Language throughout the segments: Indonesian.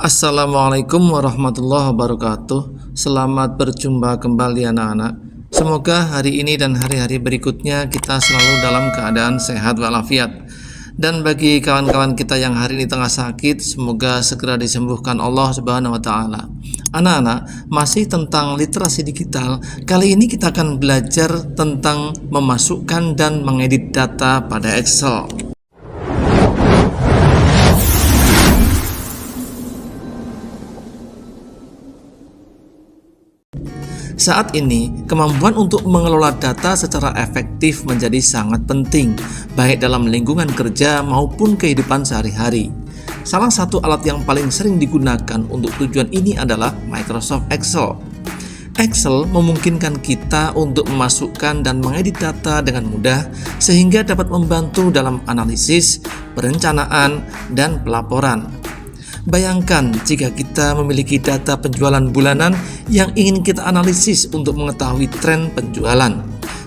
Assalamualaikum warahmatullahi wabarakatuh. Selamat berjumpa kembali anak-anak. Semoga hari ini dan hari-hari berikutnya kita selalu dalam keadaan sehat walafiat. Dan bagi kawan-kawan kita yang hari ini tengah sakit, semoga segera disembuhkan Allah Subhanahu wa taala. Anak-anak, masih tentang literasi digital. Kali ini kita akan belajar tentang memasukkan dan mengedit data pada Excel. Saat ini, kemampuan untuk mengelola data secara efektif menjadi sangat penting, baik dalam lingkungan kerja maupun kehidupan sehari-hari. Salah satu alat yang paling sering digunakan untuk tujuan ini adalah Microsoft Excel. Excel memungkinkan kita untuk memasukkan dan mengedit data dengan mudah, sehingga dapat membantu dalam analisis, perencanaan, dan pelaporan. Bayangkan jika kita memiliki data penjualan bulanan yang ingin kita analisis untuk mengetahui tren penjualan.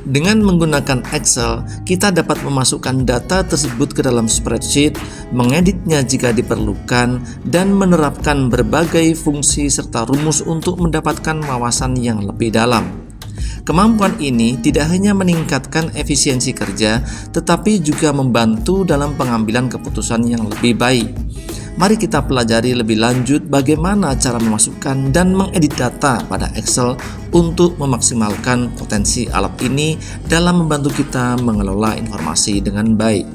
Dengan menggunakan Excel, kita dapat memasukkan data tersebut ke dalam spreadsheet, mengeditnya jika diperlukan, dan menerapkan berbagai fungsi serta rumus untuk mendapatkan wawasan yang lebih dalam. Kemampuan ini tidak hanya meningkatkan efisiensi kerja, tetapi juga membantu dalam pengambilan keputusan yang lebih baik. Mari kita pelajari lebih lanjut bagaimana cara memasukkan dan mengedit data pada Excel untuk memaksimalkan potensi alat ini dalam membantu kita mengelola informasi dengan baik.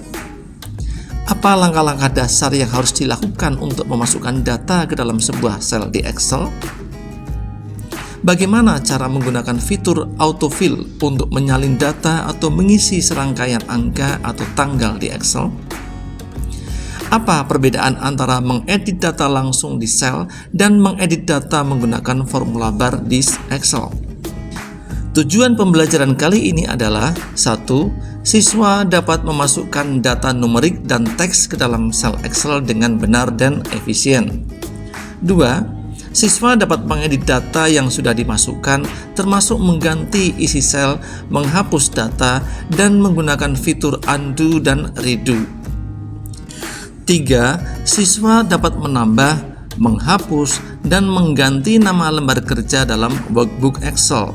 Apa langkah-langkah dasar yang harus dilakukan untuk memasukkan data ke dalam sebuah sel di Excel? Bagaimana cara menggunakan fitur autofill untuk menyalin data atau mengisi serangkaian angka atau tanggal di Excel? Apa perbedaan antara mengedit data langsung di sel dan mengedit data menggunakan formula bar di Excel? Tujuan pembelajaran kali ini adalah 1. Siswa dapat memasukkan data numerik dan teks ke dalam sel Excel dengan benar dan efisien. 2. Siswa dapat mengedit data yang sudah dimasukkan, termasuk mengganti isi sel, menghapus data, dan menggunakan fitur undo dan redo. 3. Siswa dapat menambah, menghapus, dan mengganti nama lembar kerja dalam workbook Excel.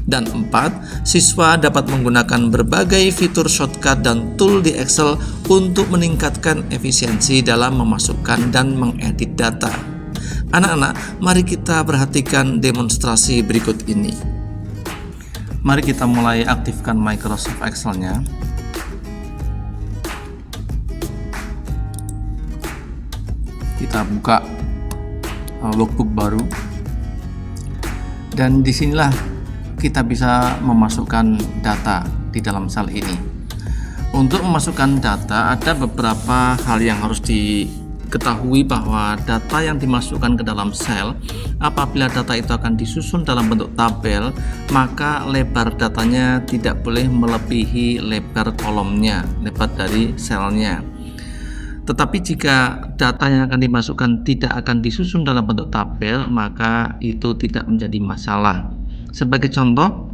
Dan 4. Siswa dapat menggunakan berbagai fitur shortcut dan tool di Excel untuk meningkatkan efisiensi dalam memasukkan dan mengedit data. Anak-anak, mari kita perhatikan demonstrasi berikut ini. Mari kita mulai aktifkan Microsoft Excel-nya. Kita buka workbook baru, dan disinilah kita bisa memasukkan data di dalam sel ini. Untuk memasukkan data, ada beberapa hal yang harus diketahui, bahwa data yang dimasukkan ke dalam sel, apabila data itu akan disusun dalam bentuk tabel, maka lebar datanya tidak boleh melebihi lebar kolomnya, lebar dari selnya. Tetapi jika data yang akan dimasukkan tidak akan disusun dalam bentuk tabel, maka itu tidak menjadi masalah. Sebagai contoh,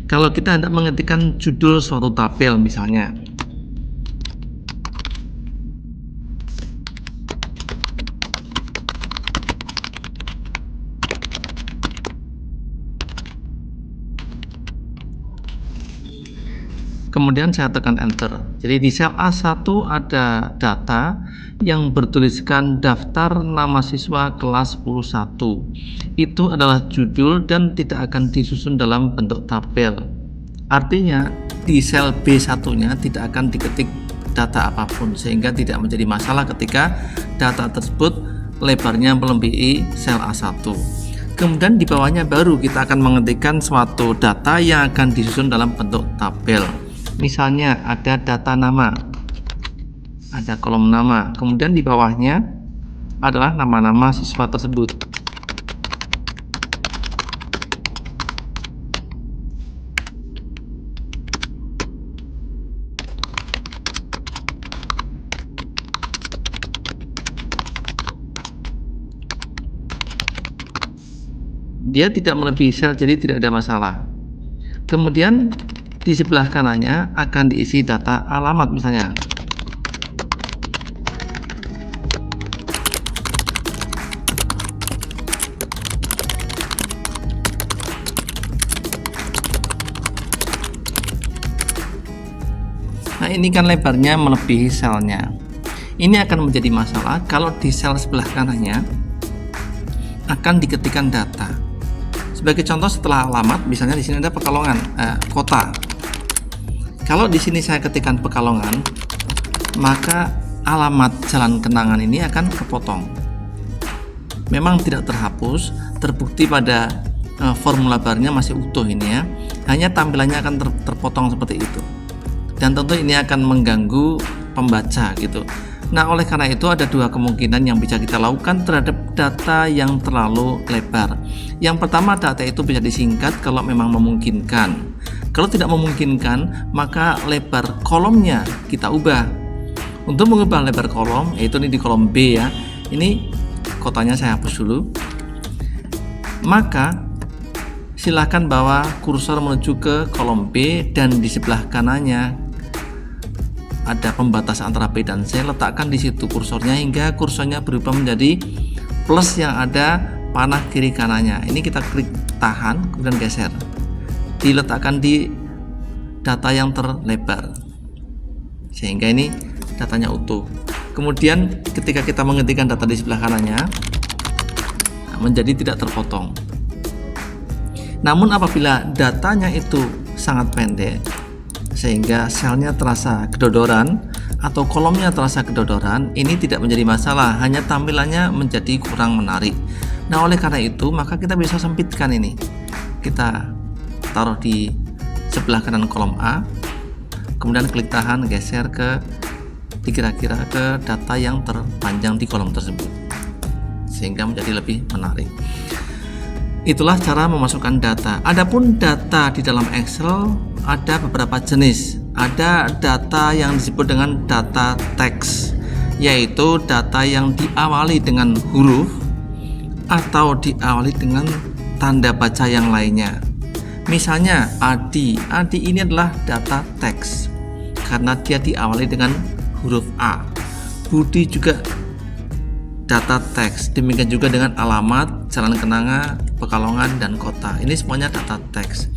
kalau kita hendak mengetikkan judul suatu tabel misalnya, kemudian saya tekan enter. Jadi di sel A1 ada data yang bertuliskan daftar nama siswa kelas 11. Itu adalah judul dan tidak akan disusun dalam bentuk tabel. Artinya di sel B1-nya tidak akan diketik data apapun, sehingga tidak menjadi masalah ketika data tersebut lebarnya melebihi sel A1. Kemudian di bawahnya baru kita akan mengetikkan suatu data yang akan disusun dalam bentuk tabel. Misalnya ada data nama, ada kolom nama, kemudian di bawahnya adalah nama-nama siswa tersebut. Dia tidak melebihi sel, jadi tidak ada masalah. Kemudian di sebelah kanannya akan diisi data alamat misalnya. ini kan lebarnya melebihi selnya. Ini akan menjadi masalah kalau di sel sebelah kanannya akan diketikkan data. Sebagai contoh, setelah alamat, misalnya di sini ada Pekalongan, kota. Kalau di sini saya ketikkan Pekalongan, maka alamat Jalan Kenangan ini akan kepotong. Memang tidak terhapus, terbukti pada formula barnya masih utuh ini ya. Hanya tampilannya akan terpotong seperti itu. Dan tentu ini akan mengganggu pembaca gitu. Nah, oleh karena itu ada dua kemungkinan yang bisa kita lakukan terhadap data yang terlalu lebar. Yang pertama, data itu bisa disingkat kalau memang memungkinkan. Kalau tidak memungkinkan, maka lebar kolomnya kita ubah. Untuk mengubah lebar kolom, yaitu ini di kolom B ya. Ini kotanya saya hapus dulu. Maka silakan bawa kursor menuju ke kolom B dan di sebelah kanannya ada pembatas antara B dan C, letakkan di situ kursornya hingga kursornya berubah menjadi plus yang ada panah kiri kanannya. Ini kita klik tahan, kemudian geser, diletakkan di data yang terlebar sehingga ini datanya utuh. Kemudian ketika kita mengetikkan data di sebelah kanannya menjadi tidak terpotong. Namun apabila datanya itu sangat pendek sehingga selnya terasa kedodoran atau kolomnya terasa kedodoran, ini tidak menjadi masalah, hanya tampilannya menjadi kurang menarik. Nah, oleh karena itu maka kita bisa sempitkan ini. Kita taruh di sebelah kanan kolom A, kemudian klik tahan, geser ke kira-kira ke data yang terpanjang di kolom tersebut sehingga menjadi lebih menarik. Itulah cara memasukkan data. Adapun data di dalam Excel ada beberapa jenis. Ada data yang disebut dengan data teks, yaitu data yang diawali dengan huruf atau diawali dengan tanda baca yang lainnya. Misalnya Adi ini adalah data teks karena dia diawali dengan huruf A. Budi juga data teks, demikian juga dengan alamat, Jalan Kenanga, Pekalongan, dan kota. Ini semuanya data teks.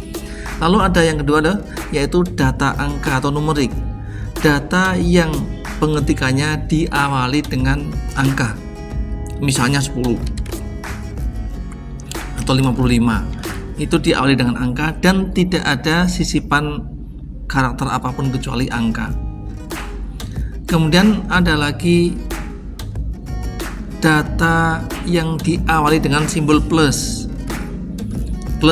Lalu ada yang kedua yaitu data angka atau numerik. Data yang pengetikannya diawali dengan angka. Misalnya 10 atau 55. Itu diawali dengan angka dan tidak ada sisipan karakter apapun kecuali angka. Kemudian ada lagi data yang diawali dengan simbol plus 10,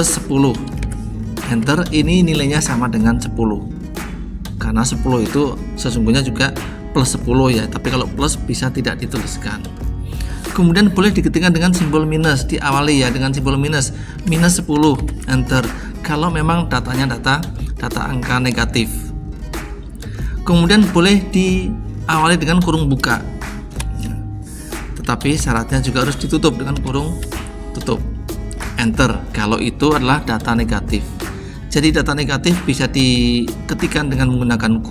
enter. Ini nilainya sama dengan 10 karena 10 itu sesungguhnya juga plus 10 ya, tapi kalau plus bisa tidak dituliskan. Kemudian boleh diketikkan dengan simbol minus, diawali ya dengan simbol minus 10, enter kalau memang datanya data angka negatif. Kemudian boleh diawali dengan kurung buka, tetapi syaratnya juga harus ditutup dengan kurung tutup, enter kalau itu adalah data negatif. Jadi data negatif bisa diketikkan dengan menggunakan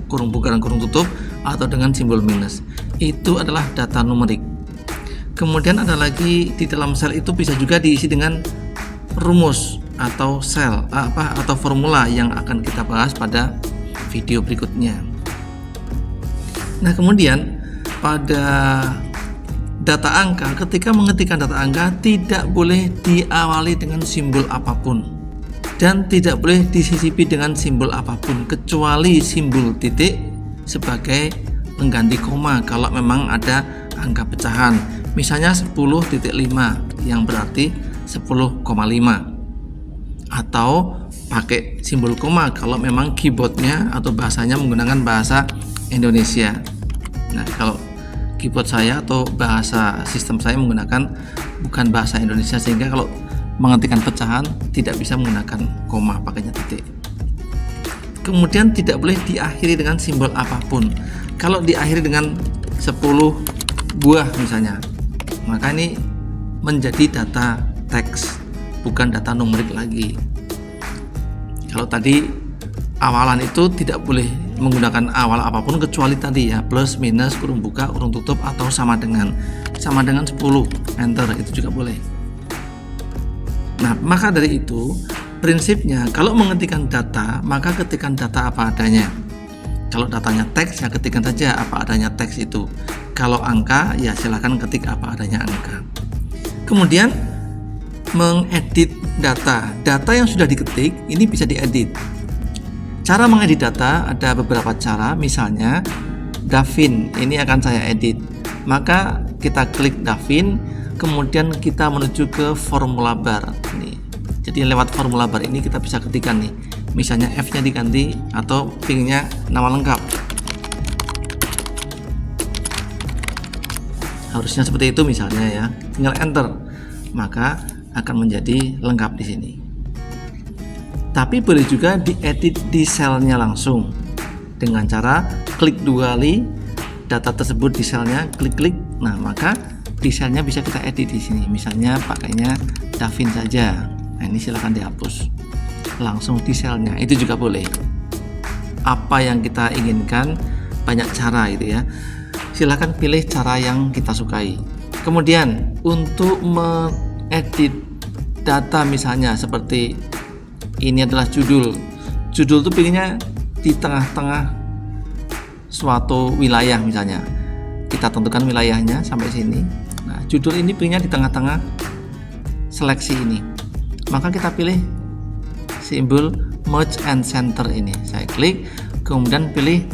kurung buka dan kurung tutup atau dengan simbol minus. Itu adalah data numerik. Kemudian ada lagi di dalam sel itu bisa juga diisi dengan rumus atau sel atau formula yang akan kita bahas pada video berikutnya. Nah, kemudian pada data angka, ketika mengetikkan data angka tidak boleh diawali dengan simbol apapun dan tidak boleh disisipi dengan simbol apapun kecuali simbol titik sebagai pengganti koma kalau memang ada angka pecahan. Misalnya 10.5 yang berarti 10,5, atau pakai simbol koma kalau memang keyboardnya atau bahasanya menggunakan bahasa Indonesia. Nah, kalau keyboard saya atau bahasa sistem saya menggunakan bukan bahasa Indonesia, sehingga kalau mengetikkan pecahan tidak bisa menggunakan koma, pakainya titik. Kemudian tidak boleh diakhiri dengan simbol apapun. Kalau diakhiri dengan 10 buah misalnya, maka ini menjadi data teks, bukan data numerik lagi. Kalau tadi awalan itu tidak boleh menggunakan awal apapun kecuali tadi ya, plus, minus, kurung buka, kurung tutup, atau sama dengan 10, enter, itu juga boleh. Nah, maka dari itu prinsipnya kalau mengetikkan data, maka ketikkan data apa adanya. Kalau datanya teks, ya ketikkan saja apa adanya teks itu. Kalau angka, ya silahkan ketik apa adanya angka. Kemudian mengedit data. Data yang sudah diketik ini bisa diedit. Cara mengedit data ada beberapa cara. Misalnya Davin ini akan saya edit. Maka kita klik Davin, kemudian kita menuju ke formula bar nih. Jadi lewat formula bar ini kita bisa ketikkan nih, misalnya F-nya diganti atau pinginnya nama lengkap. Harusnya seperti itu misalnya ya. Tinggal enter, maka akan menjadi lengkap di sini. Tapi boleh juga diedit di selnya langsung dengan cara klik 2 kali data tersebut di selnya, klik-klik. Nah, maka di selnya bisa kita edit di sini. Misalnya pakainya Davin saja. Nah, ini silahkan dihapus langsung di selnya, itu juga boleh. Apa yang kita inginkan, banyak cara itu ya. Silahkan pilih cara yang kita sukai. Kemudian untuk mengedit data misalnya seperti ini adalah judul itu pilihnya di tengah-tengah suatu wilayah, misalnya kita tentukan wilayahnya sampai sini. Nah, judul ini pilihnya di tengah-tengah seleksi ini, maka kita pilih simbol merge and center ini. Saya klik, kemudian pilih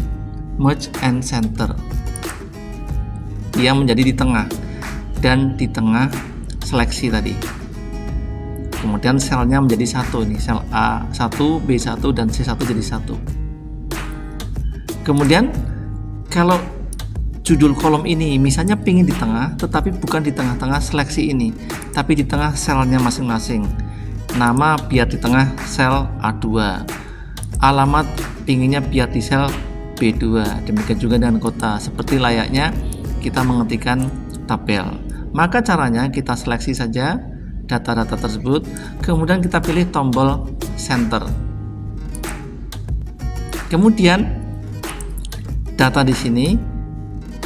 merge and center. Dia menjadi di tengah dan di tengah seleksi tadi. Kemudian selnya menjadi satu, ini sel A1, B1 dan C1 jadi satu. Kemudian kalau judul kolom ini misalnya pingin di tengah, tetapi bukan di tengah-tengah seleksi ini, tapi di tengah selnya masing-masing. Nama biar di tengah sel A2, alamat pinginnya biar di sel B2. Demikian juga dengan kota, seperti layaknya kita mengetikkan tabel. Maka caranya kita seleksi saja data-data tersebut, kemudian kita pilih tombol center. Kemudian data di sini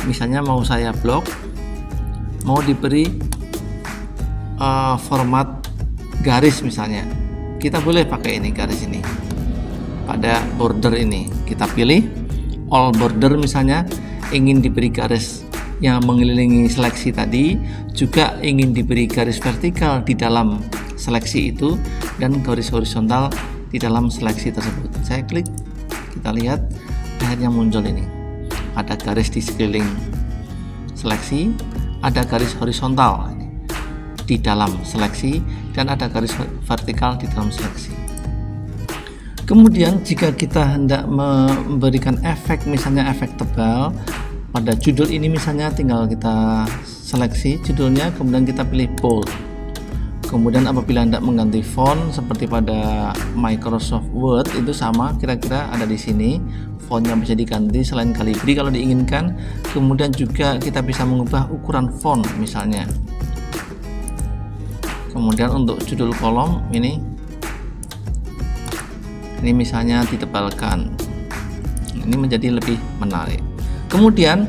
misalnya mau saya blok, mau diberi format garis misalnya, kita boleh pakai ini, garis ini pada border ini. Kita pilih all border misalnya, ingin diberi garis yang mengelilingi seleksi tadi, juga ingin diberi garis vertikal di dalam seleksi itu dan garis horizontal di dalam seleksi tersebut. Saya klik, kita lihat akhirnya muncul ini, ada garis di sekeliling seleksi, ada garis horizontal di dalam seleksi, dan ada garis vertikal di dalam seleksi. Kemudian jika kita hendak memberikan efek, misalnya efek tebal pada judul ini, misalnya tinggal kita seleksi judulnya, kemudian kita pilih bold. Kemudian apabila hendak mengganti font seperti pada Microsoft Word, itu sama, kira-kira ada di sini. Fontnya bisa diganti selain Calibri kalau diinginkan. Kemudian juga kita bisa mengubah ukuran font misalnya. Kemudian untuk judul kolom ini misalnya ditebalkan. Ini menjadi lebih menarik. Kemudian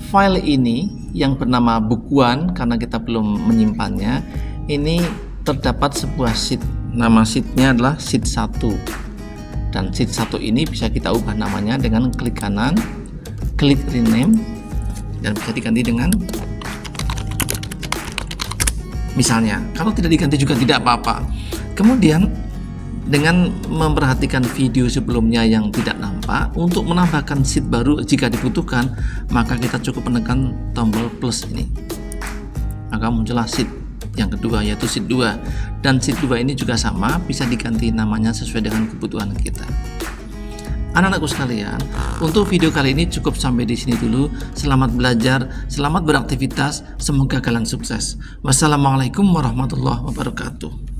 file ini yang bernama bukuan, karena kita belum menyimpannya, ini terdapat sebuah sheet. Nama sheetnya adalah sheet 1, dan sheet 1 ini bisa kita ubah namanya dengan klik kanan, klik rename, dan bisa diganti dengan misalnya. Kalau tidak diganti juga tidak apa-apa. Kemudian dengan memperhatikan video sebelumnya yang tidak nampak, untuk menambahkan sheet baru jika dibutuhkan, maka kita cukup menekan tombol plus ini, maka muncullah sheet yang kedua, yaitu sheet 2. Dan sheet 2 ini juga sama, bisa diganti namanya sesuai dengan kebutuhan kita. Anak-anakku sekalian, untuk video kali ini cukup sampai di sini dulu. Selamat belajar, selamat beraktivitas, semoga kalian sukses. Wassalamualaikum warahmatullahi wabarakatuh.